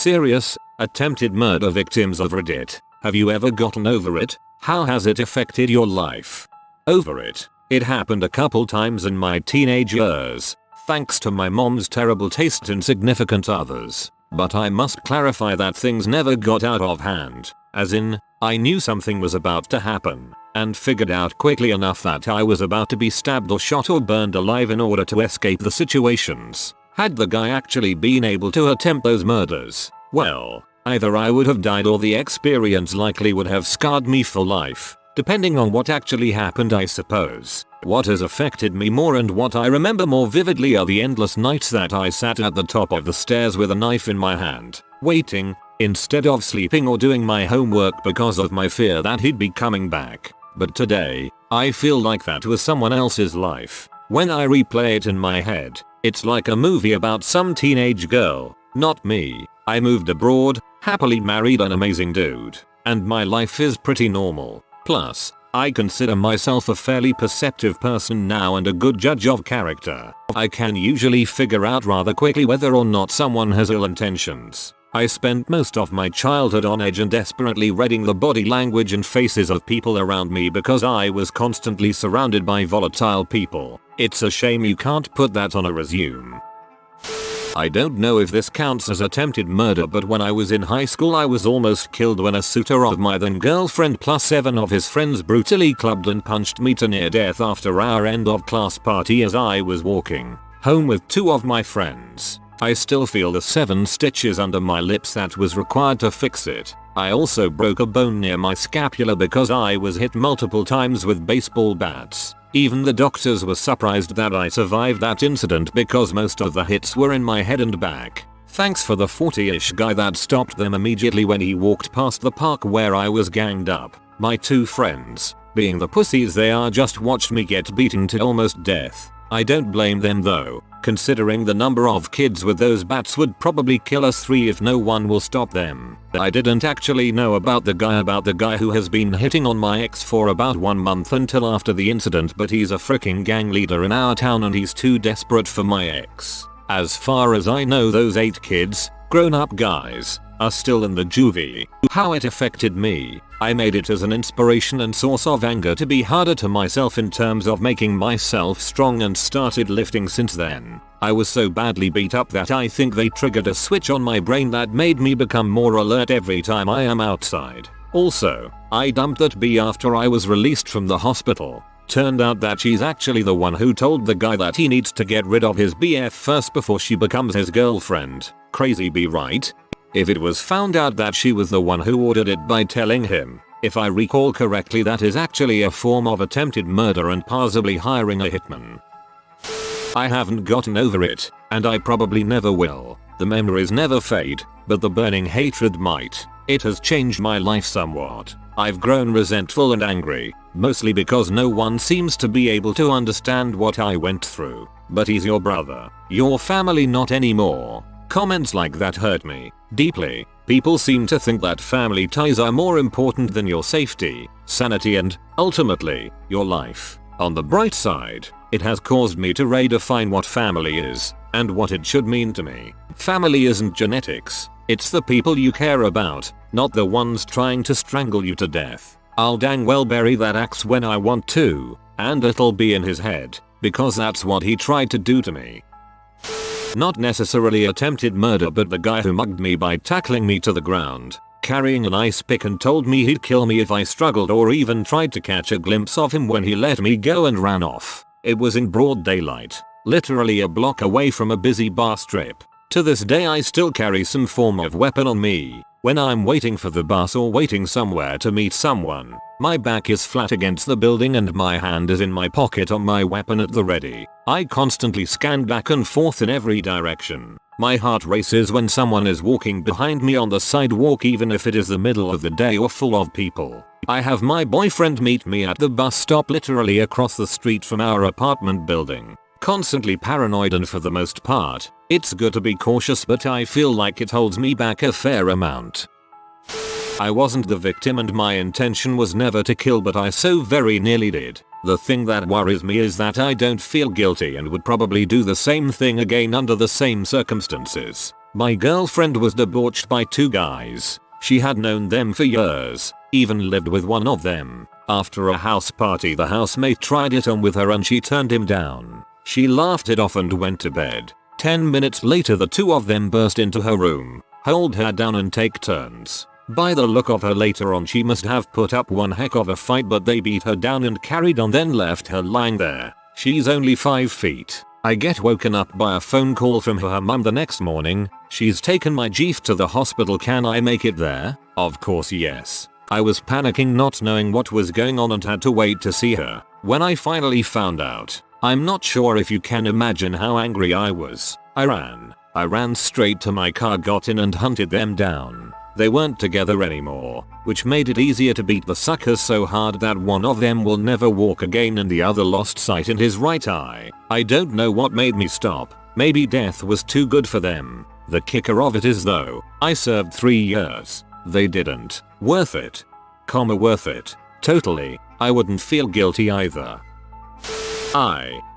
Serious, attempted murder victims of Reddit. Have you ever gotten over it? How has it affected your life? Over it. It happened a couple times in my teenage years, thanks to my mom's terrible taste in significant others. But I must clarify that things never got out of hand. As in, I knew something was about to happen, and figured out quickly enough that I was about to be stabbed or shot or burned alive in order to escape the situations. Had the guy actually been able to attempt those murders, well, either I would have died or the experience likely would have scarred me for life, depending on what actually happened, I suppose. What has affected me more and what I remember more vividly are the endless nights that I sat at the top of the stairs with a knife in my hand, waiting, instead of sleeping or doing my homework because of my fear that he'd be coming back. But today, I feel like that was someone else's life. When I replay it in my head, it's like a movie about some teenage girl, not me. I moved abroad, happily married an amazing dude, and my life is pretty normal. Plus, I consider myself a fairly perceptive person now and a good judge of character. I can usually figure out rather quickly whether or not someone has ill intentions. I spent most of my childhood on edge and desperately reading the body language and faces of people around me because I was constantly surrounded by volatile people. It's a shame you can't put that on a resume. I don't know if this counts as attempted murder, but when I was in high school I was almost killed when a suitor of my then girlfriend plus 7 of his friends brutally clubbed and punched me to near death after our end of class party as I was walking home with 2 of my friends. I still feel the 7 stitches under my lips that was required to fix it. I also broke a bone near my scapula because I was hit multiple times with baseball bats. Even the doctors were surprised that I survived that incident because most of the hits were in my head and back. Thanks for the 40-ish guy that stopped them immediately when he walked past the park where I was ganged up. My 2 friends, being the pussies they are, just watched me get beaten to almost death. I don't blame them though, considering the number of kids with those bats would probably kill us 3 if no one will stop them. I didn't actually know about the guy who has been hitting on my ex for about 1 month until after the incident, but he's a freaking gang leader in our town and he's too desperate for my ex. As far as I know, those 8 kids, grown-up guys, are still in the juvie. How it affected me. I made it as an inspiration and source of anger to be harder to myself in terms of making myself strong and started lifting since then. I was so badly beat up that I think they triggered a switch on my brain that made me become more alert every time I am outside. Also, I dumped that B after I was released from the hospital. Turned out that she's actually the one who told the guy that he needs to get rid of his BF first before she becomes his girlfriend. Crazy B, right? If it was found out that she was the one who ordered it by telling him, if I recall correctly, that is actually a form of attempted murder and possibly hiring a hitman. I haven't gotten over it, and I probably never will. The memories never fade, but the burning hatred might. It has changed my life somewhat. I've grown resentful and angry, mostly because no one seems to be able to understand what I went through. But he's your brother, your family, not anymore. Comments like that hurt me deeply. People seem to think that family ties are more important than your safety, sanity and, ultimately, your life. On the bright side, it has caused me to redefine what family is and what it should mean to me. Family isn't genetics, it's the people you care about, not the ones trying to strangle you to death. I'll dang well bury that axe when I want to, and it'll be in his head, because that's what he tried to do to me. Not necessarily attempted murder, but the guy who mugged me by tackling me to the ground, carrying an ice pick, and told me he'd kill me if I struggled or even tried to catch a glimpse of him when he let me go and ran off. It was in broad daylight, literally a block away from a busy bar strip. To this day I still carry some form of weapon on me. When I'm waiting for the bus or waiting somewhere to meet someone, my back is flat against the building and my hand is in my pocket on my weapon at the ready. I constantly scan back and forth in every direction. My heart races when someone is walking behind me on the sidewalk, even if it is the middle of the day or full of people. I have my boyfriend meet me at the bus stop literally across the street from our apartment building. Constantly paranoid, and for the most part, it's good to be cautious, but I feel like it holds me back a fair amount. I wasn't the victim and my intention was never to kill, but I so very nearly did. The thing that worries me is that I don't feel guilty and would probably do the same thing again under the same circumstances. My girlfriend was debauched by two guys. She had known them for years, even lived with one of them. After a house party, the housemate tried it on with her and she turned him down. She laughed it off and went to bed. 10 minutes later, the two of them burst into her room, hold her down and take turns. By the look of her later on, she must have put up one heck of a fight, but they beat her down and carried on, then left her lying there. She's only 5 feet. I get woken up by a phone call from her mum the next morning. She's taken my Jeef to the hospital. Can I make it there? Of course yes. I was panicking, not knowing what was going on, and had to wait to see her. When I finally found out, I'm not sure if you can imagine how angry I was. I ran straight to my car, got in and hunted them down. They weren't together anymore, which made it easier to beat the suckers so hard that one of them will never walk again and the other lost sight in his right eye. I don't know what made me stop. Maybe death was too good for them. The kicker of it is though, I served 3 years. They didn't. Worth it. Worth it. Totally. I wouldn't feel guilty either.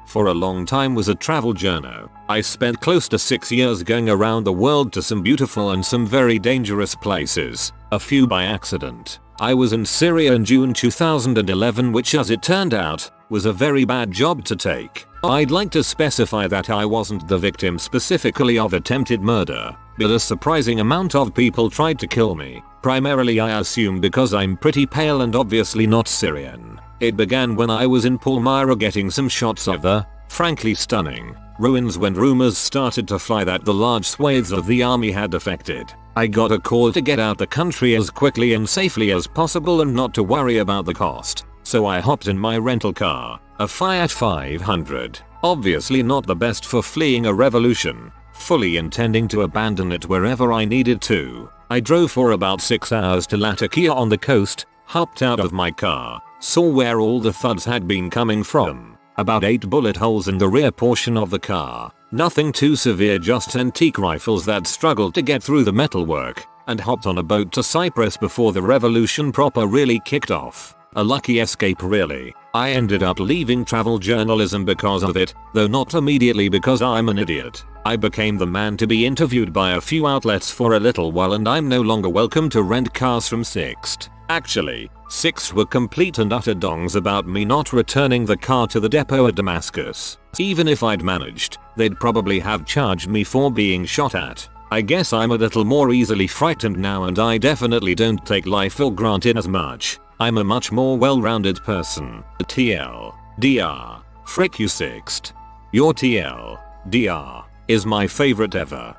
For a long time was a travel journo. I spent close to 6 years going around the world to some beautiful and some very dangerous places, a few by accident. I was in Syria in June 2011, which as it turned out, was a very bad job to take. I'd like to specify that I wasn't the victim specifically of attempted murder, but a surprising amount of people tried to kill me. Primarily I assume because I'm pretty pale and obviously not Syrian. It began when I was in Palmyra getting some shots of the, frankly stunning, ruins when rumors started to fly that the large swathes of the army had defected. I got a call to get out the country as quickly and safely as possible and not to worry about the cost. So I hopped in my rental car, a Fiat 500. Obviously not the best for fleeing a revolution, fully intending to abandon it wherever I needed to. I drove for about 6 hours to Latakia on the coast, hopped out of my car, saw where all the thuds had been coming from. About 8 bullet holes in the rear portion of the car. Nothing too severe, just antique rifles that struggled to get through the metalwork, and hopped on a boat to Cyprus before the revolution proper really kicked off. A lucky escape really. I ended up leaving travel journalism because of it, though not immediately because I'm an idiot. I became the man to be interviewed by a few outlets for a little while, and I'm no longer welcome to rent cars from Sixt. Actually, Sixt were complete and utter dongs about me not returning the car to the depot at Damascus. Even if I'd managed, they'd probably have charged me for being shot at. I guess I'm a little more easily frightened now, and I definitely don't take life for granted as much. I'm a much more well-rounded person. TLDR. Frick you Sixt. Your TLDR is my favorite ever.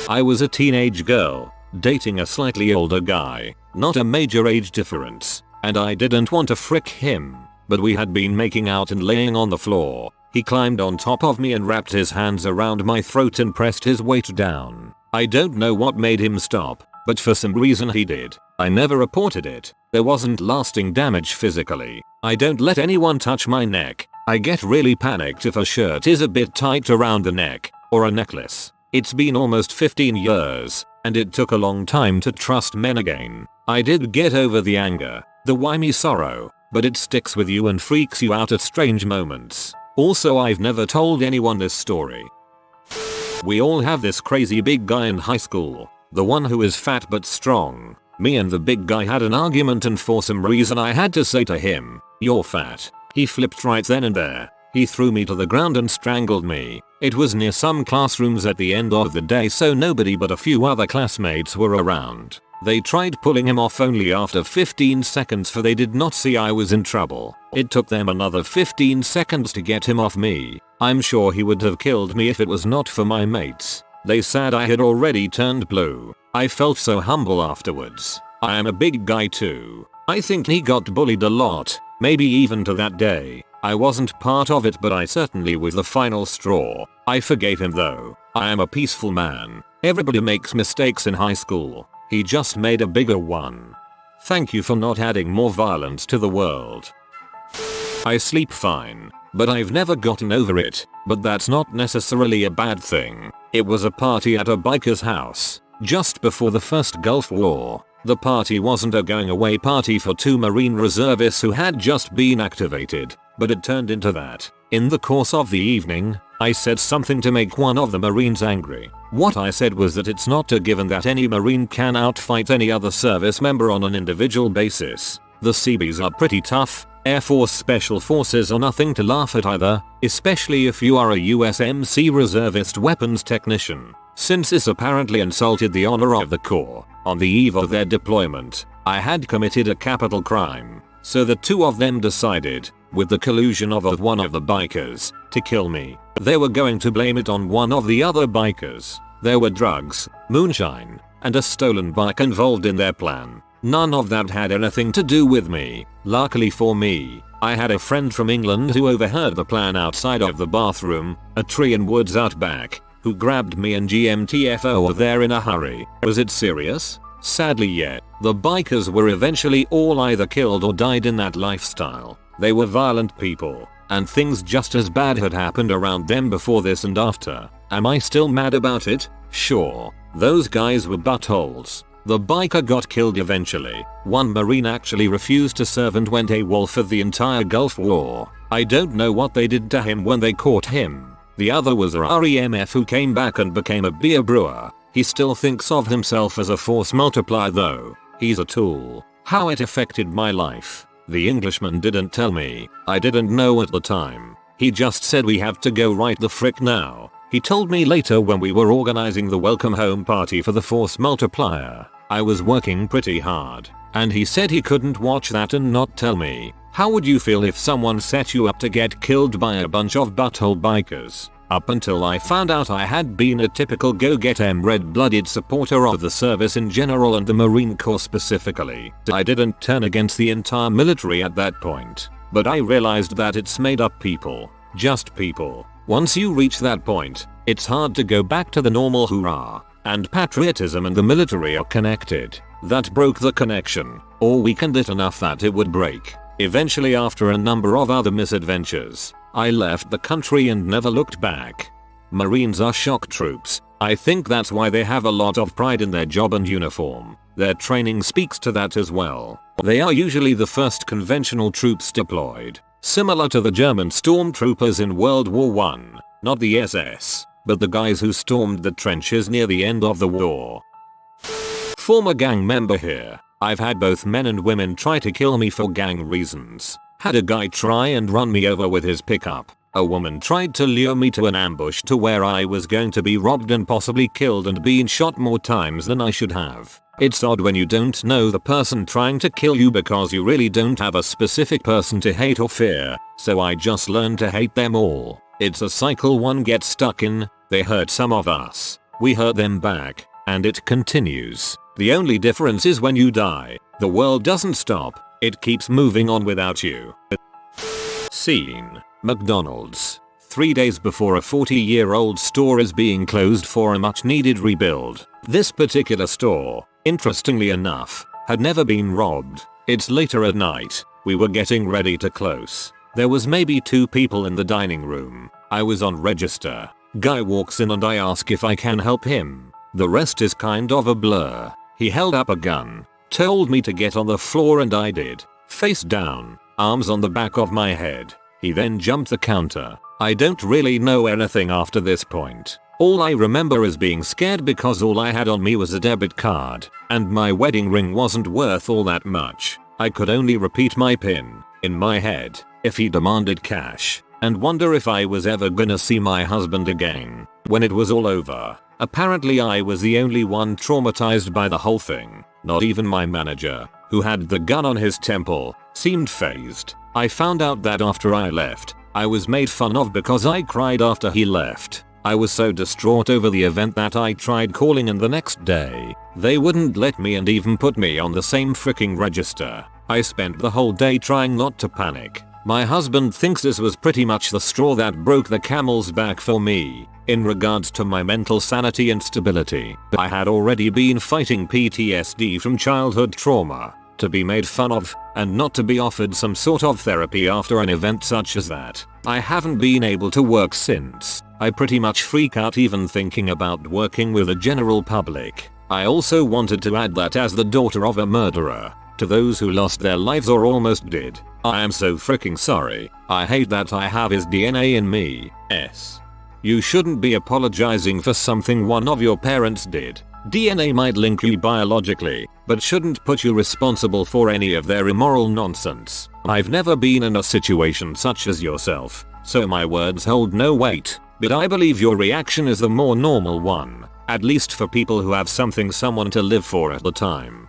I was a teenage girl, dating a slightly older guy, not a major age difference, and I didn't want to frick him, but we had been making out and laying on the floor. He climbed on top of me and wrapped his hands around my throat and pressed his weight down. I don't know what made him stop, but for some reason he did. I never reported it. There wasn't lasting damage physically. I don't let anyone touch my neck. I get really panicked if a shirt is a bit tight around the neck, or a necklace. It's been almost 15 years, and it took a long time to trust men again. I did get over the anger, the whiny sorrow, but it sticks with you and freaks you out at strange moments. Also, I've never told anyone this story. We all have this crazy big guy in high school, the one who is fat but strong. Me and the big guy had an argument, and for some reason I had to say to him, "You're fat." He flipped right then and there. He threw me to the ground and strangled me. It was near some classrooms at the end of the day, so nobody but a few other classmates were around. They tried pulling him off only after 15 seconds, for they did not see I was in trouble. It took them another 15 seconds to get him off me. I'm sure he would have killed me if it was not for my mates. They said I had already turned blue. I felt so humble afterwards. I am a big guy too. I think he got bullied a lot, maybe even to that day. I wasn't part of it, but I certainly was the final straw. I forgave him though. I am a peaceful man. Everybody makes mistakes in high school. He just made a bigger one. Thank you for not adding more violence to the world. I sleep fine, but I've never gotten over it. But that's not necessarily a bad thing. It was a party at a biker's house, just before the first Gulf War. The party wasn't a going away party for 2 Marine reservists who had just been activated. but it turned into that. In the course of the evening, I said something to make one of the Marines angry. What I said was that it's not a given that any Marine can outfight any other service member on an individual basis. The Seabees are pretty tough. Air Force Special Forces are nothing to laugh at either, especially if you are a USMC reservist weapons technician. Since this apparently insulted the honor of the Corps, on the eve of their deployment, I had committed a capital crime. So the two of them decided, with the collusion of one of the bikers, to kill me. They were going to blame it on one of the other bikers. There were drugs, moonshine, and a stolen bike involved in their plan. None of that had anything to do with me. Luckily for me, I had a friend from England who overheard the plan outside of the bathroom, a tree and woods out back, who grabbed me and GMTFO were there in a hurry. Was it serious? Sadly yeah. The bikers were eventually all either killed or died in that lifestyle. They were violent people, and things just as bad had happened around them before this and after. Am I still mad about it? Sure. Those guys were buttholes. The biker got killed eventually. One Marine actually refused to serve and went AWOL for the entire Gulf War. I don't know what they did to him when they caught him. The other was a REMF who came back and became a beer brewer. He still thinks of himself as a force multiplier though. He's a tool. How it affected my life. The Englishman didn't tell me. I didn't know at the time. He just said we have to go right the frick now. He told me later when we were organizing the welcome home party for the force multiplier. I was working pretty hard, and he said he couldn't watch that and not tell me. How would you feel if someone set you up to get killed by a bunch of butthole bikers? Up until I found out I had been a typical go-get-em red-blooded supporter of the service in general and the Marine Corps specifically. I didn't turn against the entire military at that point, but I realized that it's made up people. Just people. Once you reach that point, it's hard to go back to the normal hoorah. And patriotism and the military are connected. That broke the connection, or weakened it enough that it would break. Eventually, after a number of other misadventures, I left the country and never looked back. Marines are shock troops. I think that's why they have a lot of pride in their job and uniform. Their training speaks to that as well. They are usually the first conventional troops deployed, similar to the German stormtroopers in World War I, not the SS. But the guys who stormed the trenches near the end of the war. Former gang member here. I've had both men and women try to kill me for gang reasons. Had a guy try and run me over with his pickup. A woman tried to lure me to an ambush to where I was going to be robbed and possibly killed and been shot more times than I should have. It's odd when you don't know the person trying to kill you because you really don't have a specific person to hate or fear, so I just learned to hate them all. It's a cycle one gets stuck in. They hurt some of us, we hurt them back, and it continues. The only difference is when you die, the world doesn't stop, it keeps moving on without you. Scene: McDonald's. 3 days before a 40-year-old store is being closed for a much-needed rebuild. This particular store, interestingly enough, had never been robbed. It's later at night, we were getting ready to close. There was maybe 2 people in the dining room. I was on register. Guy walks in and I ask if I can help him. The rest is kind of a blur. He held up a gun, told me to get on the floor and I did. Face down, arms on the back of my head. He then jumped the counter. I don't really know anything after this point. All I remember is being scared because all I had on me was a debit card, and my wedding ring wasn't worth all that much. I could only repeat my PIN, in my head, if he demanded cash, and wonder if I was ever gonna see my husband again. When it was all over, apparently I was the only one traumatized by the whole thing. Not even my manager, who had the gun on his temple, seemed fazed. I found out that after I left, I was made fun of because I cried after he left. I was so distraught over the event that I tried calling in the next day. They wouldn't let me and even put me on the same freaking register. I spent the whole day trying not to panic. My husband thinks this was pretty much the straw that broke the camel's back for me, in regards to my mental sanity and stability. I had already been fighting PTSD from childhood trauma. To be made fun of, and not to be offered some sort of therapy after an event such as that. I haven't been able to work since. I pretty much freak out even thinking about working with the general public. I also wanted to add that as the daughter of a murderer, to those who lost their lives or almost did, I am so freaking sorry. I hate that I have his DNA in me. You shouldn't be apologizing for something one of your parents did. DNA might link you biologically, but shouldn't put you responsible for any of their immoral nonsense. I've never been in a situation such as yourself, so my words hold no weight, but I believe your reaction is the more normal one, at least for people who have someone to live for at the time.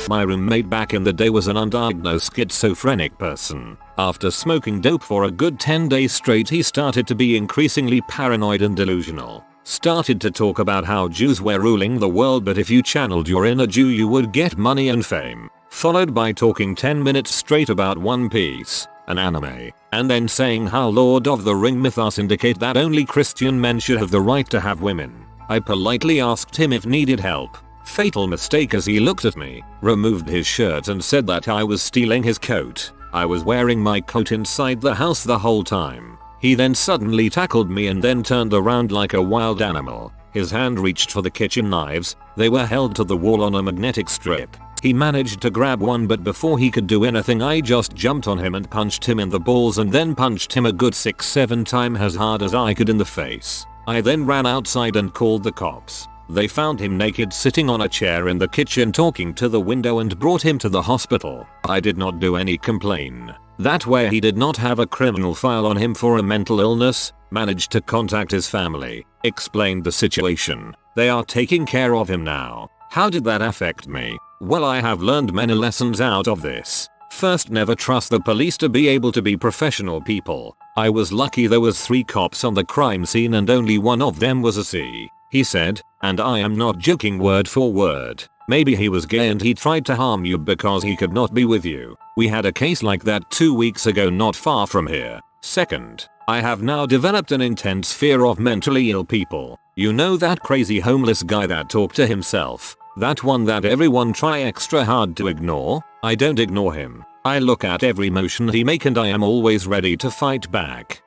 My roommate back in the day was an undiagnosed schizophrenic person. After smoking dope for a good 10 days straight, he started to be increasingly paranoid and delusional. Started to talk about how Jews were ruling the world, but if you channeled your inner Jew you would get money and fame. Followed by talking 10 minutes straight about One Piece, an anime, and then saying how Lord of the Ring mythos indicate that only Christian men should have the right to have women. I politely asked him if needed help. Fatal mistake, as he looked at me, removed his shirt and said that I was stealing his coat. I was wearing my coat inside the house the whole time. He then suddenly tackled me and then turned around like a wild animal. His hand reached for the kitchen knives. They were held to the wall on a magnetic strip. He managed to grab one, but before he could do anything I just jumped on him and punched him in the balls, and then punched him a good 6-7 times as hard as I could in the face. I then ran outside and called the cops. They found him naked sitting on a chair in the kitchen talking to the window and brought him to the hospital. I did not do any complain. That way he did not have a criminal file on him for a mental illness, managed to contact his family, explained the situation. They are taking care of him now. How did that affect me? Well, I have learned many lessons out of this. First, never trust the police to be able to be professional people. I was lucky there was 3 cops on the crime scene and only one of them was a C. He said, and I am not joking word for word, maybe he was gay and he tried to harm you because he could not be with you. We had a case like that 2 weeks ago not far from here. Second, I have now developed an intense fear of mentally ill people. You know that crazy homeless guy that talked to himself? That one that everyone try extra hard to ignore? I don't ignore him. I look at every motion he make and I am always ready to fight back.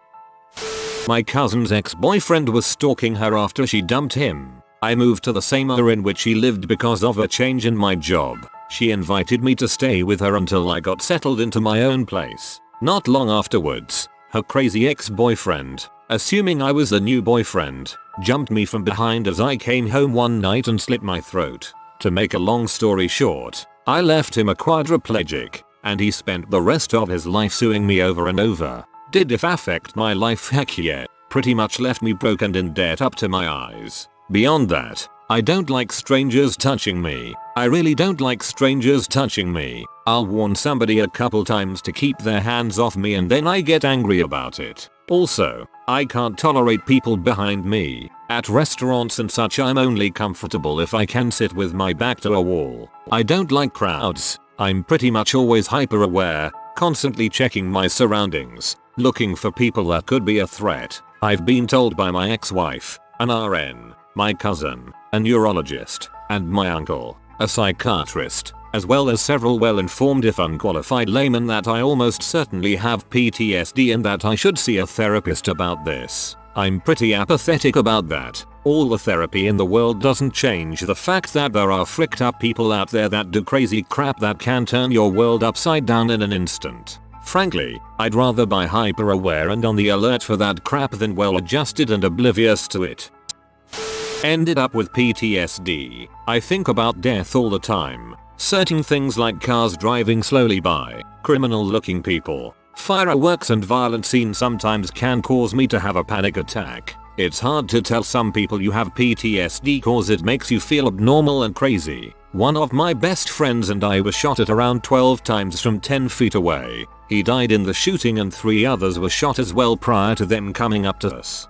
My cousin's ex-boyfriend was stalking her after she dumped him. I moved to the same area in which she lived because of a change in my job. She invited me to stay with her until I got settled into my own place. Not long afterwards, her crazy ex-boyfriend, assuming I was the new boyfriend, jumped me from behind as I came home one night and slit my throat. To make a long story short, I left him a quadriplegic, and he spent the rest of his life suing me over and over. Did it affect my life? Heck yeah. Pretty much left me broke and in debt up to my eyes. Beyond that, I don't like strangers touching me. I really don't like strangers touching me. I'll warn somebody a couple times to keep their hands off me and then I get angry about it. Also, I can't tolerate people behind me. At restaurants and such, I'm only comfortable if I can sit with my back to a wall. I don't like crowds. I'm pretty much always hyper aware, constantly checking my surroundings, looking for people that could be a threat. I've been told by my ex-wife, an RN, my cousin, a neurologist, and my uncle, a psychiatrist, as well as several well-informed if unqualified laymen, that I almost certainly have PTSD and that I should see a therapist about this. I'm pretty apathetic about that. All the therapy in the world doesn't change the fact that there are fricked up people out there that do crazy crap that can turn your world upside down in an instant. Frankly, I'd rather be hyper aware and on the alert for that crap than well adjusted and oblivious to it. Ended up with PTSD. I think about death all the time. Certain things like cars driving slowly by, criminal looking people, fireworks and violent scenes sometimes can cause me to have a panic attack. It's hard to tell some people you have PTSD cause it makes you feel abnormal and crazy. One of my best friends and I were shot at around 12 times from 10 feet away. He died in the shooting and 3 others were shot as well prior to them coming up to us.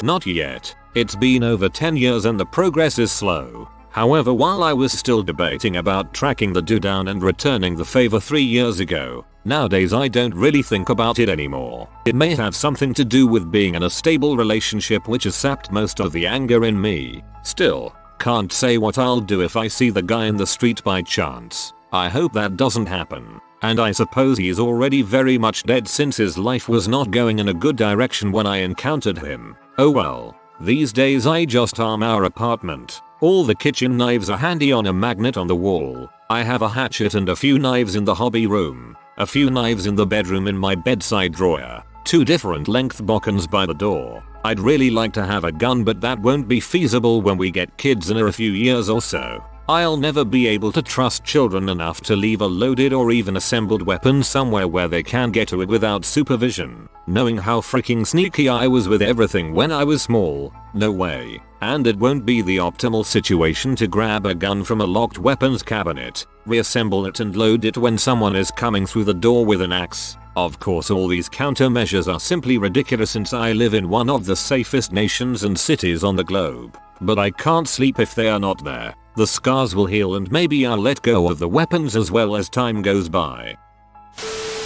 Not yet. It's been over 10 years and the progress is slow. However, while I was still debating about tracking the dude down and returning the favor 3 years ago, nowadays I don't really think about it anymore. It may have something to do with being in a stable relationship which has sapped most of the anger in me. Still, can't say what I'll do if I see the guy in the street by chance. I hope that doesn't happen. And I suppose he's already very much dead since his life was not going in a good direction when I encountered him. Oh well. These days I just arm our apartment. All the kitchen knives are handy on a magnet on the wall. I have a hatchet and a few knives in the hobby room. a few knives in the bedroom in my bedside drawer, 2 different length bokkens by the door. I'd really like to have a gun, but that won't be feasible when we get kids in a few years or so. I'll never be able to trust children enough to leave a loaded or even assembled weapon somewhere where they can get to it without supervision. Knowing how freaking sneaky I was with everything when I was small, no way. And it won't be the optimal situation to grab a gun from a locked weapons cabinet, reassemble it and load it when someone is coming through the door with an axe. Of course, all these countermeasures are simply ridiculous since I live in one of the safest nations and cities on the globe. But I can't sleep if they are not there. The scars will heal and maybe I'll let go of the weapons as well as time goes by.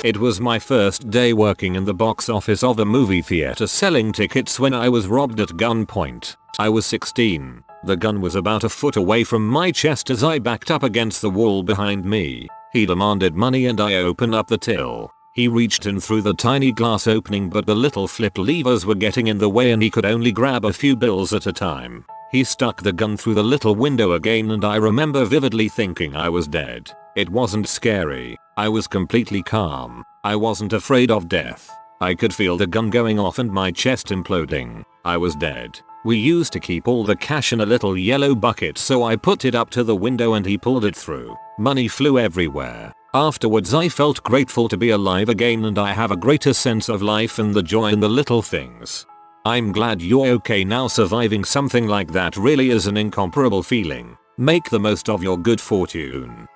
It was my first day working in the box office of a movie theater selling tickets when I was robbed at gunpoint. I was 16. The gun was about a foot away from my chest as I backed up against the wall behind me. He demanded money and I opened up the till. He reached in through the tiny glass opening, but the little flip levers were getting in the way and he could only grab a few bills at a time. He stuck the gun through the little window again and I remember vividly thinking I was dead. It wasn't scary. I was completely calm. I wasn't afraid of death. I could feel the gun going off and my chest imploding. I was dead. We used to keep all the cash in a little yellow bucket, so I put it up to the window and he pulled it through. Money flew everywhere. Afterwards I felt grateful to be alive again and I have a greater sense of life and the joy in the little things. I'm glad you're okay now. Surviving something like that really is an incomparable feeling. Make the most of your good fortune.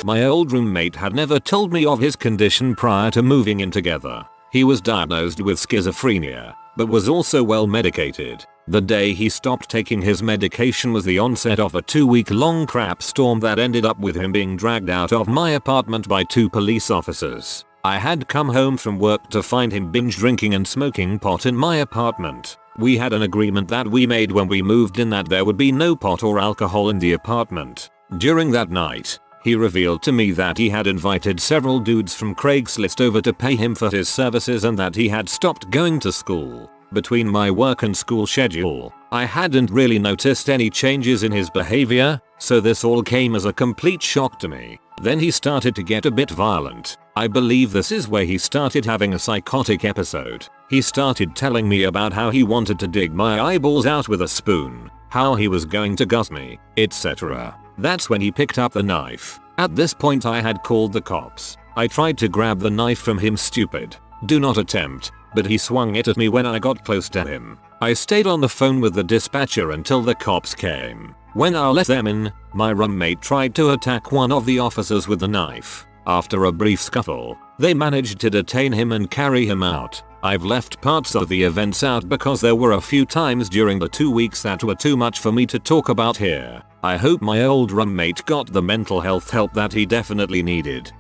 My old roommate had never told me of his condition prior to moving in together. He was diagnosed with schizophrenia, but was also well medicated. The day he stopped taking his medication was the onset of a 2-week-long crap storm that ended up with him being dragged out of my apartment by 2 police officers. I had come home from work to find him binge drinking and smoking pot in my apartment. We had an agreement that we made when we moved in that there would be no pot or alcohol in the apartment. During that night, he revealed to me that he had invited several dudes from Craigslist over to pay him for his services and that he had stopped going to school. Between my work and school schedule, I hadn't really noticed any changes in his behavior, so this all came as a complete shock to me. Then he started to get a bit violent. I believe this is where he started having a psychotic episode. He started telling me about how he wanted to dig my eyeballs out with a spoon, how he was going to gut me, etc. That's when he picked up the knife. At this point I had called the cops. I tried to grab the knife from him. Stupid. Do not attempt. But he swung it at me when I got close to him. I stayed on the phone with the dispatcher until the cops came. When I let them in, my roommate tried to attack one of the officers with the knife. After a brief scuffle, they managed to detain him and carry him out. I've left parts of the events out because there were a few times during the 2 weeks that were too much for me to talk about here. I hope my old roommate got the mental health help that he definitely needed.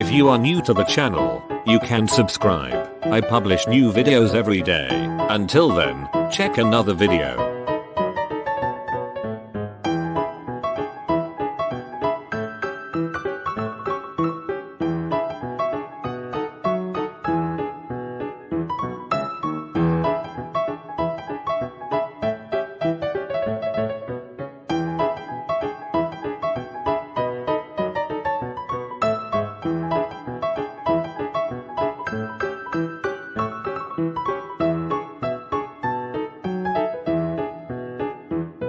If you are new to the channel, you can subscribe. I publish new videos every day. Until then, check another video.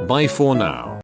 Bye for now.